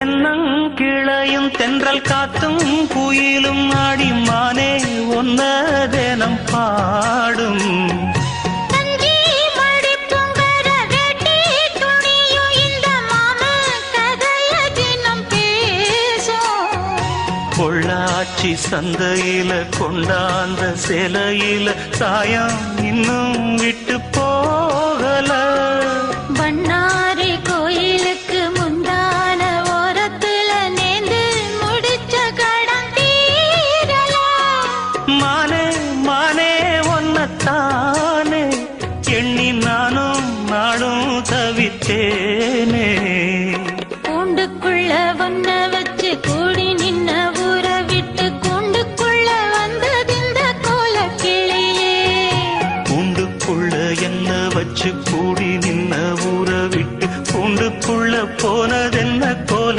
தென்னங்கிளையும் தென்றல் காத்தும் குயிலும் ஆடி மானே ஒன்ன தினம் பாடும். பொள்ளாச்சி சந்தையில கொண்டாந்த சிலையில சாயம் இன்னும் விட்டு போகல. பண்ணாரி கோயிலுக்கு முந்தான ஓரத்துல நேர்ந்து முடிச்ச கடன் தீரல. மானே மானே ஒன்னத்தானே எண்ணி நானும் நாடும் தவித்தேனே. கூண்டுக்குள்ள ஒன்ன வச்சு கூடி நின்ன ஊரை விட்டு கூண்டுக்குள்ள வந்ததிந்த கோலக்கிளியே. கூண்டுக்குள்ள என்ன வச்சு கூடி நின்ன ஊரை விட்டு கூண்டுக்குள்ள போனதென்ன கோல